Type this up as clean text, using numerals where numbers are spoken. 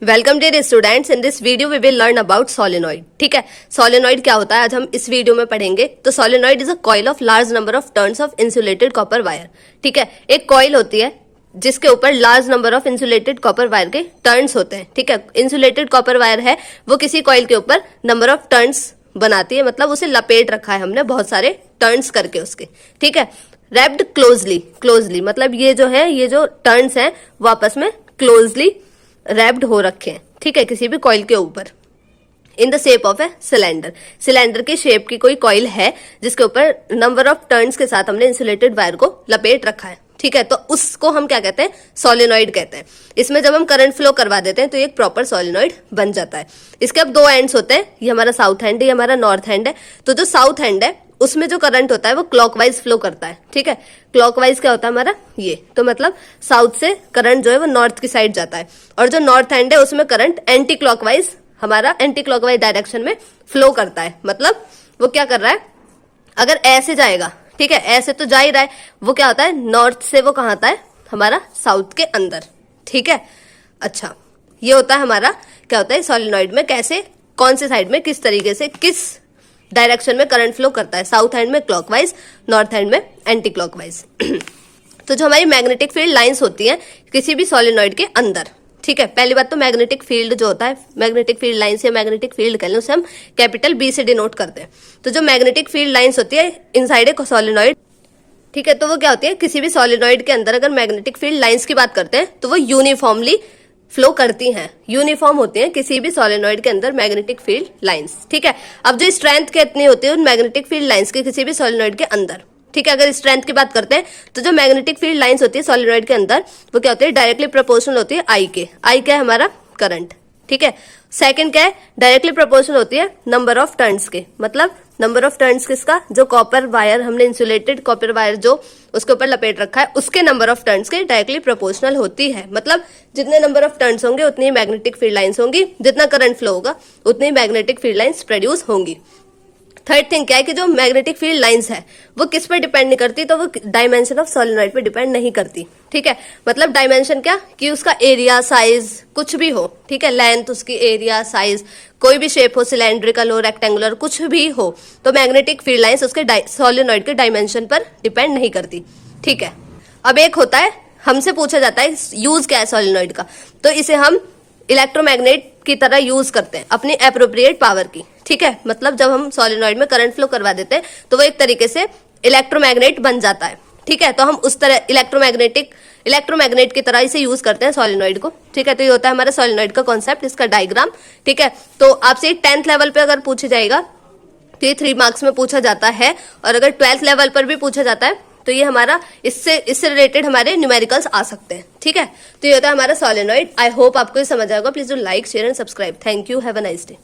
Welcome dear students, in this video we will learn about solenoid. ठीक है, solenoid क्या होता है आज हम इस वीडियो में पढ़ेंगे। तो solenoid is a coil of large number of turns of insulated copper wire. ठीक है, एक कॉइल होती है जिसके ऊपर large number of insulated copper wire के टर्न्स होते हैं। ठीक है, इंसुलेटेड कॉपर वायर है वो किसी कॉइल के ऊपर नंबर ऑफ टर्न्स बनाती है, मतलब उसे लपेट रखा है हमने बहुत सारे टर्न्स करके उसके। ठीक है, रैप्ड क्लोजली मतलब ये जो टर्न्स हैं वो आपस में क्लोजली रैप्ड हो रखे हैं। ठीक है, किसी भी कॉइल के ऊपर in the shape of a cylinder की शेप की कोई कॉइल है जिसके ऊपर नंबर ऑफ टर्न्स के साथ हमने इंसुलेटेड वायर को लपेट रखा है। ठीक है, तो उसको हम क्या कहते हैं, सोलेनॉइड कहते हैं। इसमें जब हम करंट फ्लो करवा देते हैं तो ये एक प्रॉपर सोलेनॉइड बन जाता है। इसके अब दो एंड्स होते हैं, ये हमारा साउथ हैंड है, ये हमारा नॉर्थ हैंड है। तो जो साउथ हैंड है उसमें जो करंट होता है वो क्लॉकवाइज फ्लो करता है। ठीक है, क्लॉकवाइज क्या होता है हमारा ये, तो मतलब साउथ से करंट जो है वो नॉर्थ की साइड जाता है, और जो नॉर्थ हैंड है उसमें करंट एंटी क्लॉकवाइज डायरेक्शन में फ्लो करता है। मतलब वो क्या कर रहा है, अगर ऐसे जाएगा, ठीक है, ऐसे तो जा ही रहा है, वो क्या होता है नॉर्थ से वो कहाँ आता है हमारा साउथ के अंदर। ठीक है, अच्छा ये होता है हमारा क्या होता है सोलेनॉइड में, कैसे कौन से साइड में किस तरीके से किस डायरेक्शन में करंट फ्लो करता है, साउथ हैंड में क्लॉकवाइज, नॉर्थ हैंड में एंटी क्लॉकवाइज। तो जो हमारी मैग्नेटिक फील्ड लाइंस होती हैं किसी भी सोलेनॉइड के अंदर, ठीक है, पहली बात तो मैग्नेटिक फील्ड जो होता है, मैग्नेटिक फील्ड लाइंस या मैग्नेटिक फील्ड कह लें, उसे हम कैपिटल बी से डिनोट करते हैं। तो जो मैग्नेटिक फील्ड लाइंस होती है इनसाइड ए सोलेनॉइड, ठीक है, तो वो क्या होती है किसी भी सोलेनॉइड के अंदर अगर मैग्नेटिक फील्ड लाइंस की बात करते हैं तो वो यूनिफॉर्मली फ्लो करती हैं, यूनिफॉर्म होती हैं किसी भी सोलेनॉइड के अंदर मैग्नेटिक फील्ड लाइंस। ठीक है, अब जो स्ट्रेंथ कितनी होती है उन मैग्नेटिक फील्ड लाइंस की किसी भी सोलेनॉइड के अंदर, ठीक है, अगर स्ट्रेंथ की बात करते हैं तो जो मैग्नेटिक फील्ड लाइंस होती है सोलेनॉइड के अंदर वो क्या होती है डायरेक्टली प्रोपोर्शनल होती है आई के। आई क्या है हमारा करंट। ठीक है, सेकंड क्या है डायरेक्टली प्रोपोर्शनल होती है नंबर ऑफ टर्न्स के, मतलब नंबर ऑफ टर्न्स किसका, जो कॉपर वायर हमने इंसुलेटेड कॉपर वायर जो उसके ऊपर लपेट रखा है उसके नंबर ऑफ टर्न्स के डायरेक्टली प्रोपोर्शनल होती है। मतलब जितने नंबर ऑफ टर्न्स होंगे उतनी ही मैग्नेटिक फील्ड लाइंस होंगी, जितना करंट फ्लो होगा उतनी ही मैग्नेटिक फील्ड लाइंस प्रोड्यूस होंगी। थर्ड थिंग क्या है कि जो मैग्नेटिक फील्ड लाइंस है वो किस पर डिपेंड नहीं करती, तो वो डायमेंशन ऑफ सोलेनॉइड पे डिपेंड नहीं करती। ठीक है, मतलब डायमेंशन क्या कि उसका एरिया साइज कुछ भी हो, ठीक है, लेंथ उसकी एरिया साइज कोई भी शेप हो, सिलेंड्रिकल हो रेक्टेंगुलर कुछ भी हो, तो मैग्नेटिक फील्ड लाइंस उसके सोलेनॉइड के डायमेंशन पर डिपेंड नहीं करती। ठीक है, अब एक होता है हमसे पूछा जाता है यूज क्या है सोलेनॉइड का, तो इसे हम इलेक्ट्रोमैग्नेट की तरह यूज करते हैं अपनी एप्रोप्रिएट पावर की। ठीक है, मतलब जब हम सोलेनॉइड में करंट फ्लो करवा देते हैं तो वो एक तरीके से इलेक्ट्रोमैग्नेट बन जाता है। ठीक है, तो हम उस तरह इलेक्ट्रोमैग्नेट की तरह इसे यूज करते हैं सोलेनॉइड को। ठीक है, तो ये होता है हमारा सोलेनॉइड का कॉन्सेप्ट, इसका डायग्राम। ठीक है, तो आपसे 10th लेवल पे अगर पूछा जाएगा तो ये 3 मार्क्स में पूछा जाता है, और अगर 12th लेवल पर भी पूछा जाता है तो ये हमारा इससे रिलेटेड हमारे न्यूमेरिकल्स आ सकते हैं। ठीक है, तो ये होता है हमारा सोलेनॉइड। आई होप आपको ये समझ आएगा। Please do like share and subscribe. Thank you, have a nice day.